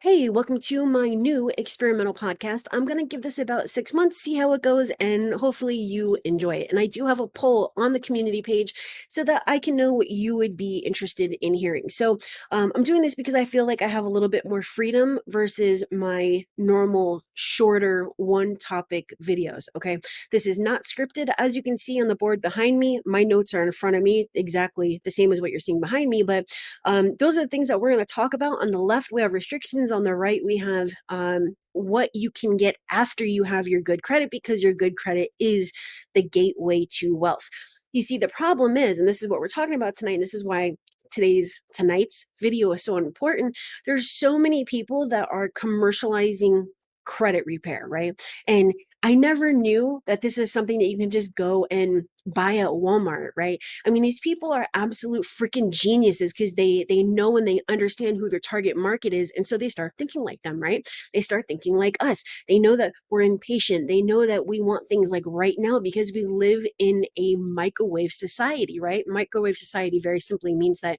Hey, welcome to my new experimental podcast. I'm going to give this about 6 months, see how it goes, and hopefully you enjoy it. And I do have a poll on the community page so that I can know what you would be interested in hearing. So I'm doing this because I feel like I have a little bit more freedom versus my normal, shorter, one topic videos. Okay. This is not scripted. As you can see on the board behind me, my notes are in front of me, exactly the same as what you're seeing behind me. But those are the things that we're going to talk about. On the left, we have restrictions. On the right, we have what you can get after you have your good credit, because your good credit is the gateway to wealth. You see, the problem is, and this is what we're talking about tonight, and this is why tonight's video is so important. There's so many people that are commercializing credit repair, right? And I never knew that this is something that you can just go and buy at Walmart, right? I mean, these people are absolute freaking geniuses because they know and they understand who their target market is, and so they start thinking like them, right? They start thinking like us. They know that we're impatient. They know that we want things like right now because we live in a microwave society, right? Microwave society very simply means that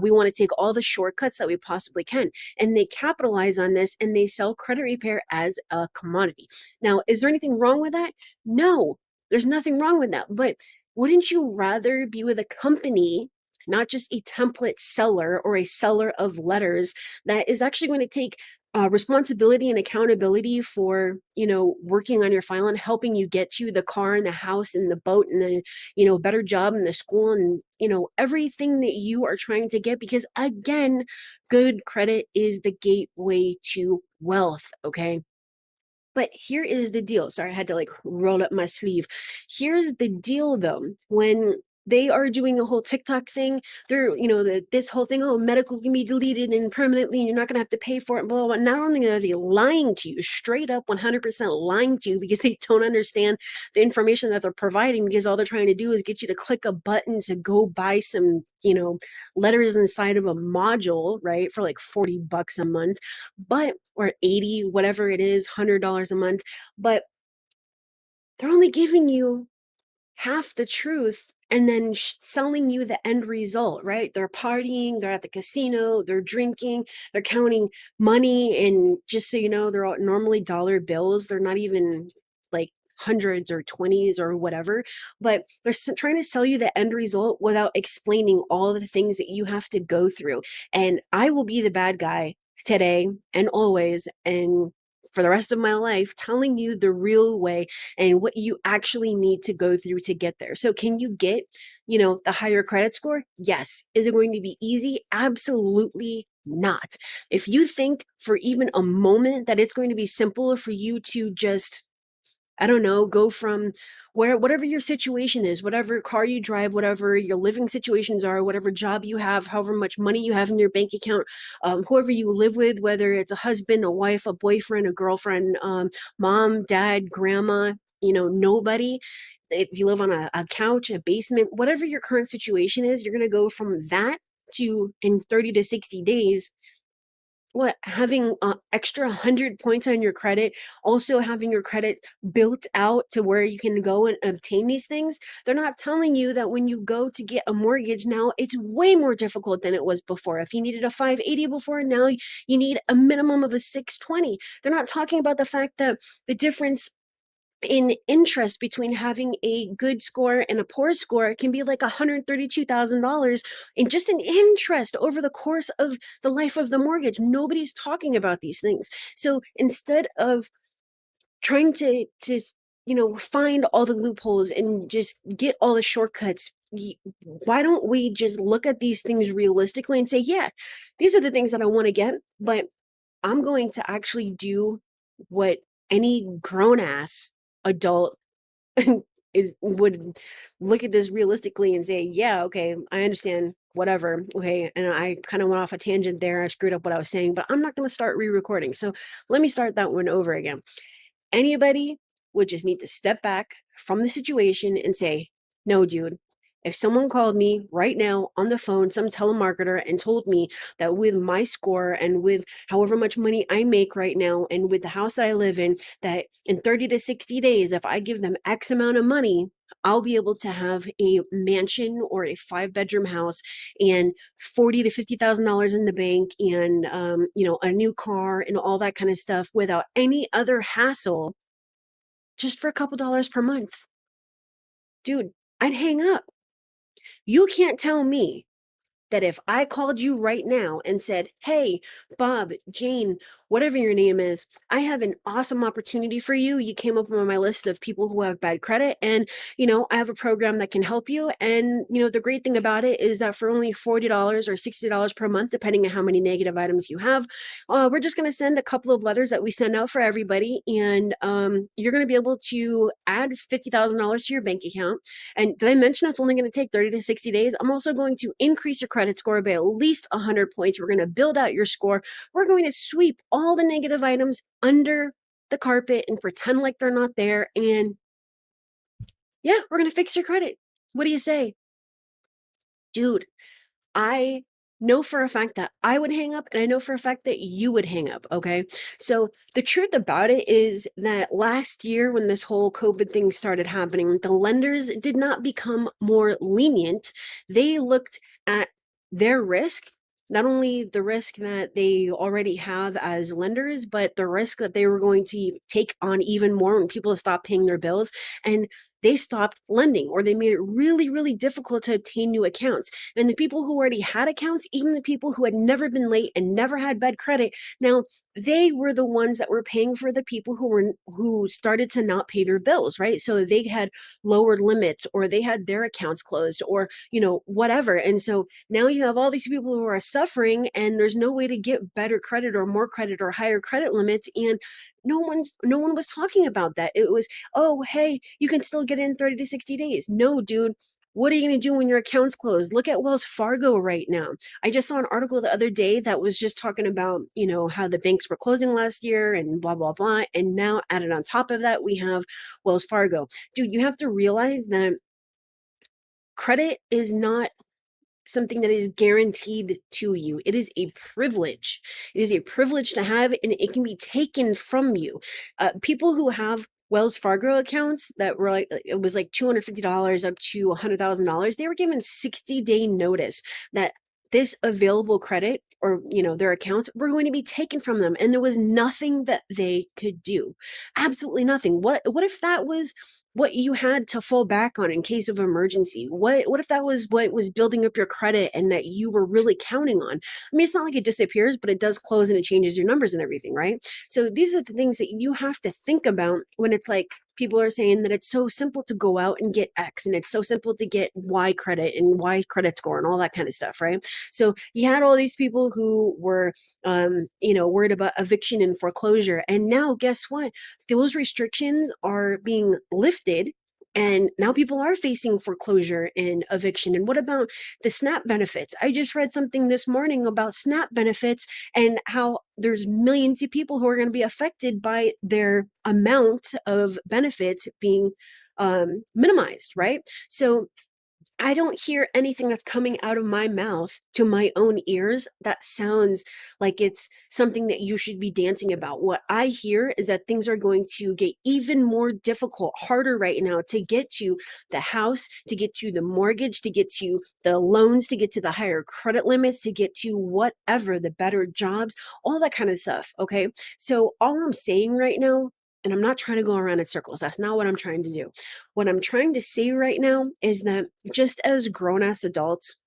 we want to take all the shortcuts that we possibly can, and they capitalize on this and they sell credit repair as a commodity. Now, is there anything wrong with that? No, there's nothing wrong with that. But wouldn't you rather be with a company, not just a template seller or a seller of letters, that is actually going to take responsibility and accountability for, working on your file and helping you get to the car and the house and the boat and the, better job and the school and, everything that you are trying to get? Because again, good credit is the gateway to wealth. Okay. But here is the deal. Sorry, I had to roll up my sleeve. Here's the deal though. When they are doing the whole TikTok thing, they're, this whole thing, oh, medical can be deleted and permanently, and you're not going to have to pay for it, blah, blah, blah. Not only are they lying to you, straight up 100% lying to you, because they don't understand the information that they're providing, because all they're trying to do is get you to click a button to go buy some, letters inside of a module, right, for like $40 a month, but, or 80, whatever it is, $100 a month. But they're only giving you half the truth and then selling you the end result, right? They're partying, they're at the casino, they're drinking, they're counting money. And just so you know, they're all normally dollar bills. They're not even like hundreds or 20s or whatever, but they're trying to sell you the end result without explaining all of the things that you have to go through. And I will be the bad guy today and always, and for the rest of my life, telling you the real way and what you actually need to go through to get there. So can you get, the higher credit score? Yes. Is it going to be easy? Absolutely not. If you think for even a moment that it's going to be simple for you to just, I don't know, go from whatever your situation is, whatever car you drive, whatever your living situations are, whatever job you have, however much money you have in your bank account, whoever you live with, whether it's a husband, a wife, a boyfriend, a girlfriend, mom, dad, grandma, nobody. If you live on a couch, a basement, whatever your current situation is, you're going to go from that to, in 30 to 60 days, having extra 100 points on your credit, also having your credit built out to where you can go and obtain these things. They're not telling you that when you go to get a mortgage now, it's way more difficult than it was before. If you needed a 580 before, now you need a minimum of a 620. They're not talking about the fact that the difference in interest between having a good score and a poor score can be like $132,000 in just an interest over the course of the life of the mortgage. Nobody's talking about these things. So instead of trying to find all the loopholes and just get all the shortcuts, why don't we just look at these things realistically and say, yeah, these are the things that I want to get, but I'm going to actually do what any grown ass adult would look at this realistically and say, yeah, okay, I understand, whatever. Okay. And I kind of went off a tangent there. I screwed up what I was saying, but I'm not going to start re-recording. So let me start that one over again. Anybody would just need to step back from the situation and say, no, dude, if someone called me right now on the phone, some telemarketer, and told me that with my score and with however much money I make right now and with the house that I live in, that in 30 to 60 days, if I give them X amount of money, I'll be able to have a mansion or a 5-bedroom house and $40 to $50,000 in the bank and a new car and all that kind of stuff without any other hassle, just for a couple dollars per month. Dude, I'd hang up. You can't tell me that if I called you right now and said, "Hey, Bob, Jane, whatever your name is, I have an awesome opportunity for you. You came up on my list of people who have bad credit, and I have a program that can help you. And the great thing about it is that for only $40 or $60 per month, depending on how many negative items you have, we're just going to send a couple of letters that we send out for everybody, and you're going to be able to add $50,000 to your bank account. And did I mention it's only going to take 30 to 60 days? I'm also going to increase your credit score by at least 100 points. We're going to build out your score. We're going to sweep all the negative items under the carpet and pretend like they're not there. And yeah, we're going to fix your credit. What do you say? Dude, I know for a fact that I would hang up, and I know for a fact that you would hang up, okay? So the truth about it is that last year when this whole COVID thing started happening, the lenders did not become more lenient. They looked at their risk, not only the risk that they already have as lenders, but the risk that they were going to take on even more when people stop paying their bills. And they stopped lending, or they made it really, really difficult to obtain new accounts. And the people who already had accounts, even the people who had never been late and never had bad credit, now they were the ones that were paying for the people who started to not pay their bills, right? So they had lowered limits, or they had their accounts closed, or whatever. And so now you have all these people who are suffering, and there's no way to get better credit or more credit or higher credit limits. And no one was talking about that. It was, oh, hey, you can still get in 30 to 60 days. No, dude. What are you going to do when your account's closed? Look at Wells Fargo right now. I just saw an article the other day that was just talking about, how the banks were closing last year and blah, blah, blah. And now added on top of that, we have Wells Fargo. Dude, you have to realize that credit is not something that is guaranteed to you. It is a privilege. It is a privilege to have, and it can be taken from you. People who have Wells Fargo accounts that were like, it was like $250 up to $100,000, they were given 60-day notice that this available credit, or their accounts, were going to be taken from them, and there was nothing that they could do. Absolutely nothing. What if that was what you had to fall back on in case of emergency? What if that was what was building up your credit and that you were really counting on? I mean, it's not like it disappears, but it does close and it changes your numbers and everything, right? So these are the things that you have to think about when it's like people are saying that it's so simple to go out and get X, and it's so simple to get Y credit and Y credit score and all that kind of stuff, right? So you had all these people who were, worried about eviction and foreclosure. And now guess what? Those restrictions are being lifted, and now people are facing foreclosure and eviction. And what about the SNAP benefits? I just read something this morning about SNAP benefits and how there's millions of people who are going to be affected by their amount of benefits being minimized, right? So I don't hear anything that's coming out of my mouth to my own ears that sounds like it's something that you should be dancing about. What I hear is that things are going to get even more difficult, harder right now to get to the house, to get to the mortgage, to get to the loans, to get to the higher credit limits, to get to whatever, the better jobs, all that kind of stuff. Okay. So all I'm saying right now, and I'm not trying to go around in circles. That's not what I'm trying to do. What I'm trying to say right now is that just as grown-ass adults,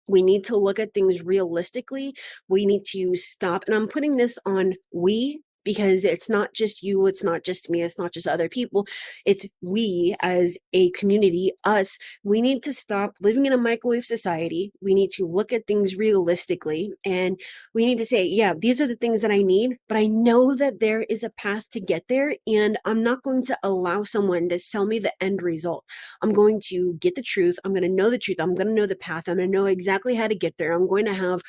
we need to look at things realistically. We need to stop. And I'm putting this on we, because it's not just you, it's not just me, it's not just other people. It's we as a community, us. We need to stop living in a microwave society. We need to look at things realistically, and we need to say, yeah, these are the things that I need, but I know that there is a path to get there, and I'm not going to allow someone to sell me the end result. I'm going to get the truth. I'm going to know the truth. I'm going to know the path. I'm going to know exactly how to get there. I'm going to have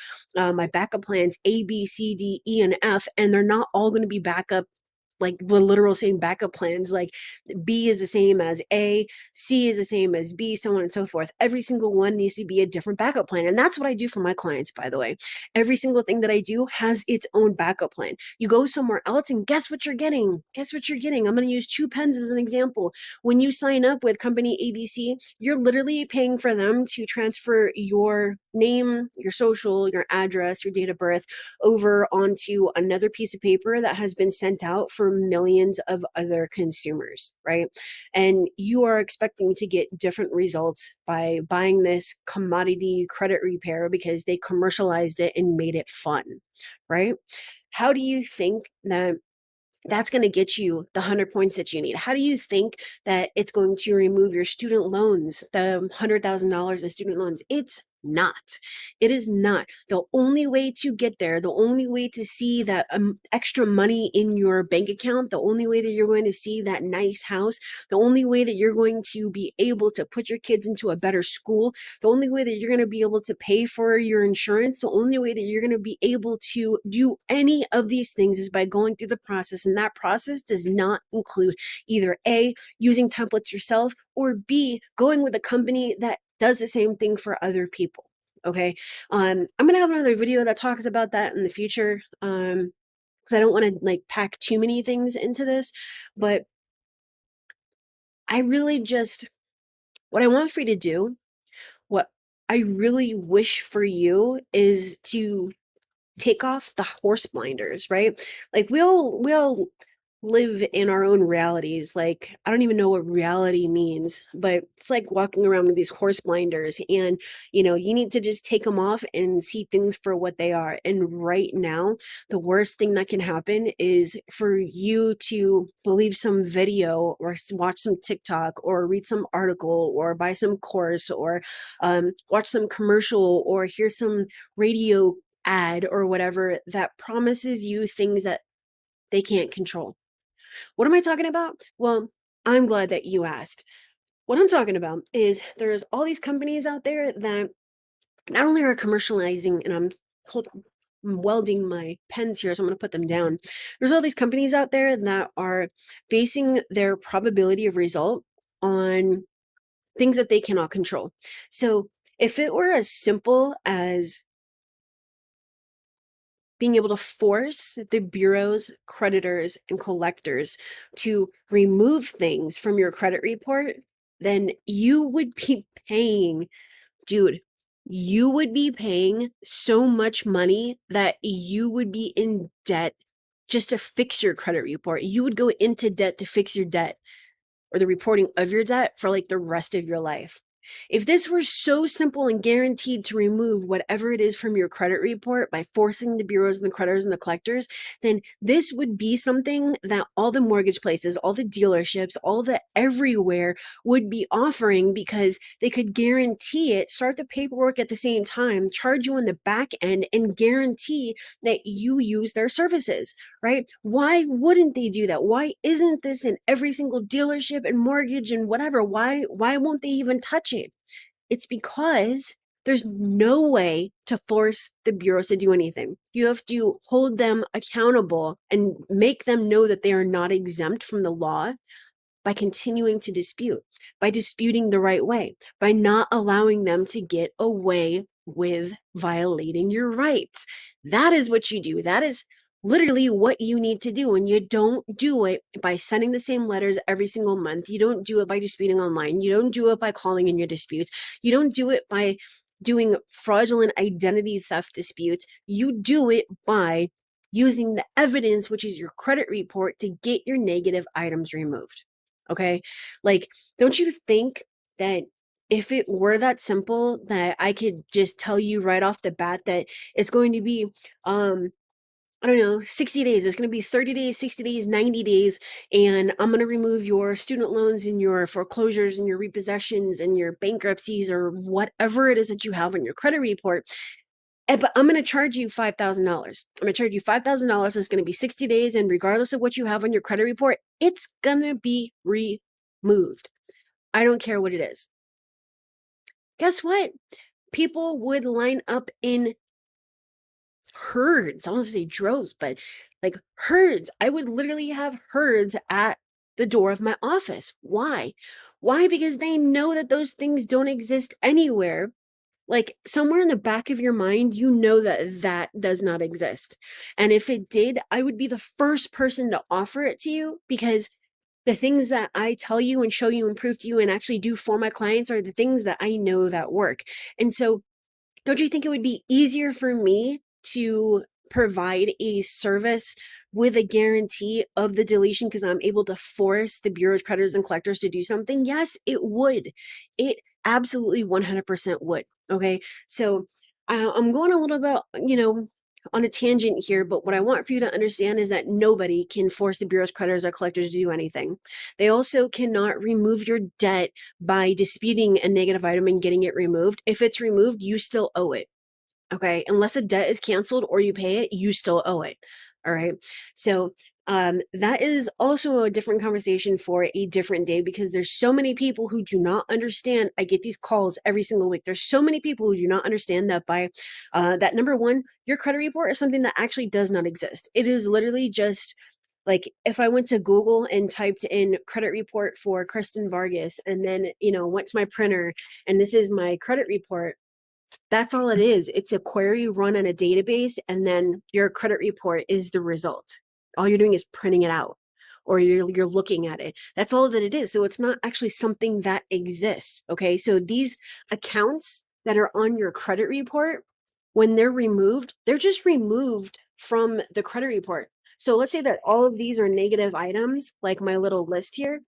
my backup plans A, B, C, D, E, and F, and they're not all going to be backup like the literal same backup plans. Like B is the same as A, C is the same as B, so on and so forth. Every single one needs to be a different backup plan. And that's what I do for my clients, by the way. Every single thing that I do has its own backup plan. You go somewhere else and guess what you're getting? Guess what you're getting? I'm going to use 2 pens as an example. When you sign up with company ABC, you're literally paying for them to transfer your name, your social, your address, your date of birth over onto another piece of paper that has been sent out for millions of other consumers, right? And you are expecting to get different results by buying this commodity credit repair because they commercialized it and made it fun, right? How do you think that that's going to get you the 100 points that you need? How do you think that it's going to remove your student loans, the $100,000 in student loans? It's not. It is not. The only way to get there, the only way to see that extra money in your bank account, the only way that you're going to see that nice house, the only way that you're going to be able to put your kids into a better school, the only way that you're going to be able to pay for your insurance, the only way that you're going to be able to do any of these things is by going through the process. And that process does not include either A, using templates yourself, or B, going with a company that does the same thing for other people. Okay. I'm going to have another video that talks about that in the future. Because I don't want to like pack too many things into this, but I really just, what I want for you to do, what I really wish for you is to take off the horse blinders, right? Like we all live in our own realities. Like, I don't even know what reality means, but it's like walking around with these horse blinders, and you need to just take them off and see things for what they are. And right now, the worst thing that can happen is for you to believe some video or watch some TikTok or read some article or buy some course or watch some commercial or hear some radio ad or whatever that promises you things that they can't control. What am I talking about? Well, I'm glad that you asked. What I'm talking about is there's all these companies out there that not only are commercializing, and I'm welding my pens here, so I'm going to put them down. There's all these companies out there that are basing their probability of result on things that they cannot control. So if it were as simple as being able to force the bureaus, creditors, and collectors to remove things from your credit report, then you would be paying, dude, you would be paying so much money that you would be in debt just to fix your credit report. You would go into debt to fix your debt or the reporting of your debt for like the rest of your life. If this were so simple and guaranteed to remove whatever it is from your credit report by forcing the bureaus and the creditors and the collectors, then this would be something that all the mortgage places, all the dealerships, all the everywhere would be offering because they could guarantee it, start the paperwork at the same time, charge you on the back end, and guarantee that you use their services, right? Why wouldn't they do that? Why isn't this in every single dealership and mortgage and whatever? Why won't they even touch it? It's because there's no way to force the bureaus to do anything. You have to hold them accountable and make them know that they are not exempt from the law by continuing to dispute, by disputing the right way, by not allowing them to get away with violating your rights. That is what you do. That is literally what you need to do. And you don't do it by sending the same letters every single month. You don't do it by disputing online. You don't do it by calling in your disputes. You don't do it by doing fraudulent identity theft disputes. You do it by using the evidence, which is your credit report, to get your negative items removed. Okay. Like, don't you think that if it were that simple, that I could just tell you right off the bat that it's going to be, I don't know, 60 days, it's going to be 30 days, 60 days, 90 days, and I'm going to remove your student loans and your foreclosures and your repossessions and your bankruptcies or whatever it is that you have on your credit report. But I'm going to charge you $5,000. I'm going to charge you $5,000. It's going to be 60 days. And regardless of what you have on your credit report, it's going to be removed. I don't care what it is. Guess what? People would line up in herds. I want to say droves, but like herds. I would literally have herds at the door of my office. Why? Why? Because they know that those things don't exist anywhere. Like somewhere in the back of your mind, you know that that does not exist. And if it did, I would be the first person to offer it to you, because the things that I tell you and show you and prove to you and actually do for my clients are the things that I know that work. And so don't you think it would be easier for me to provide a service with a guarantee of the deletion because I'm able to force the Bureau of Creditors and Collectors to do something? Yes, it would. It absolutely 100% would. Okay. So I'm going a little bit, on a tangent here, but what I want for you to understand is that nobody can force the Bureau's creditors or collectors to do anything. They also cannot remove your debt by disputing a negative item and getting it removed. If it's removed, you still owe it. Okay. Unless the debt is canceled or you pay it, you still owe it. All right. So that is also a different conversation for a different day, because there's so many people who do not understand. I get these calls every single week. There's so many people who do not understand that by that, number one, your credit report is something that actually does not exist. It is literally just like if I went to Google and typed in credit report for Kristen Vargas and then, went to my printer and this is my credit report, that's all it is. It's a query run in a database, and then your credit report is the result. All you're doing is printing it out, or you're looking at it. That's all that it is. So it's not actually something that exists. Okay. So these accounts that are on your credit report, when they're removed, they're just removed from the credit report. So let's say that all of these are negative items, like my little list here.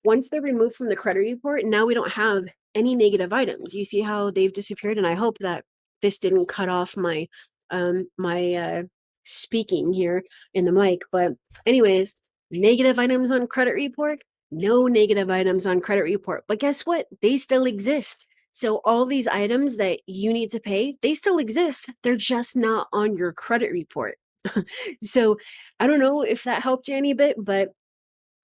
Once they're removed from the credit report, now we don't have any negative items. You see how they've disappeared? And I hope that this didn't cut off my speaking here in the mic. But anyways, negative items on credit report, no negative items on credit report. But guess what? They still exist. So all these items that you need to pay, they still exist. They're just not on your credit report. So I don't know if that helped you any bit, but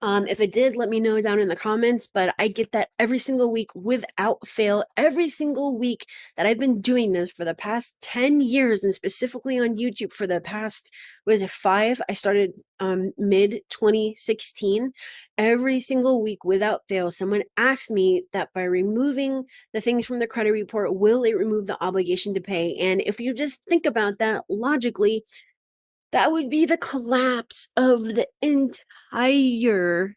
if it did, let me know down in the comments. But I get that every single week without fail, every single week that I've been doing this for the past 10 years, and specifically on YouTube for the past, what is it, 5? I started mid 2016. Every single week without fail, someone asked me that by removing the things from the credit report, will it remove the obligation to pay? And if you just think about that logically, that would be the collapse of the entire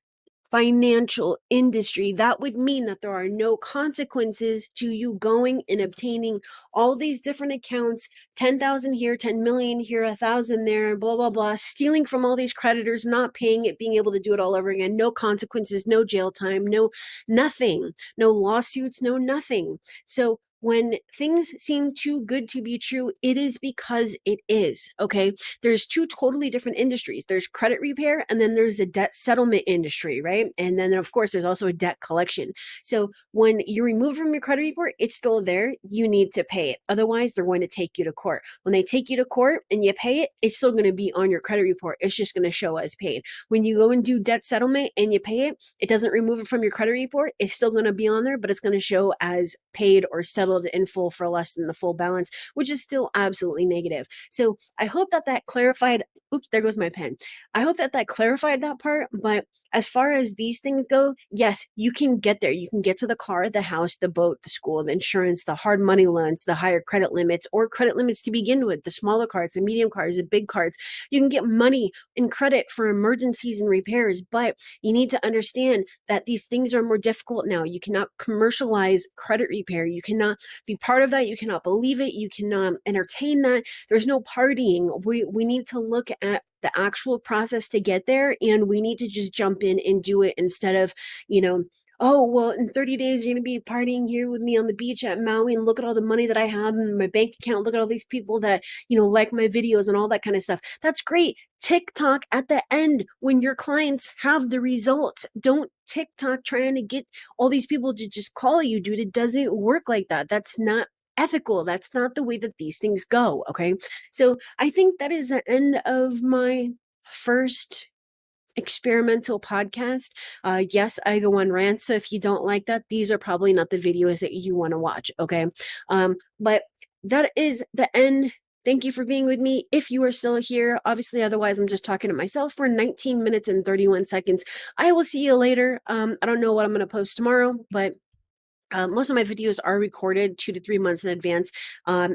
financial industry. That would mean that there are no consequences to you going and obtaining all these different accounts, 10,000 here, 10 million here, 1,000 there, blah, blah, blah, stealing from all these creditors, not paying it, being able to do it all over again. No consequences, no jail time, no nothing, no lawsuits, no nothing. So when things seem too good to be true, it is because it is. Okay. There's two totally different industries. There's credit repair, and then there's the debt settlement industry, right? And then, of course, there's also a debt collection. So when you remove from your credit report, it's still there. You need to pay it. Otherwise, they're going to take you to court. When they take you to court and you pay it, it's still going to be on your credit report. It's just going to show as paid. When you go and do debt settlement and you pay it, it doesn't remove it from your credit report. It's still going to be on there, but it's going to show as paid or settled in full for less than the full balance, which is still absolutely negative. So I hope that that clarified. Oops, there goes my pen. I hope that that clarified that part. But as far as these things go, yes, you can get there. You can get to the car, the house, the boat, the school, the insurance, the hard money loans, the higher credit limits, or credit limits to begin with, the smaller cards, the medium cards, the big cards. You can get money and credit for emergencies and repairs, but you need to understand that these things are more difficult now. You cannot commercialize credit repair. You cannot be part of that. You cannot believe it. You cannot entertain that. There's no partying. We need to look at the actual process to get there, and we need to just jump in and do it instead of, oh, well, in 30 days, you're going to be partying here with me on the beach at Maui, and look at all the money that I have in my bank account. Look at all these people that, like my videos and all that kind of stuff. That's great. TikTok at the end when your clients have the results. Don't TikTok trying to get all these people to just call you, dude. It doesn't work like that. That's not ethical. That's not the way that these things go. Okay. So I think that is the end of my first experimental podcast. Yes, I go on rants. So if you don't like that, these are probably not the videos that you want to watch. Okay. But that is the end Thank you for being with me. If you are still here, obviously, otherwise, I'm just talking to myself for 19 minutes and 31 seconds. I will see you later. I don't know what I'm going to post tomorrow, but most of my videos are recorded 2 to 3 months in advance,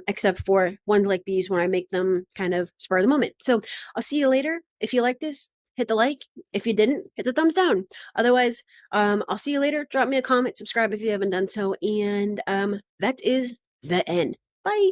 except for ones like these where I make them kind of spur of the moment. So I'll see you later. If you like this, hit the like. If you didn't, hit the thumbs down. Otherwise, I'll see you later. Drop me a comment, subscribe if you haven't done so. And that is the end. Bye.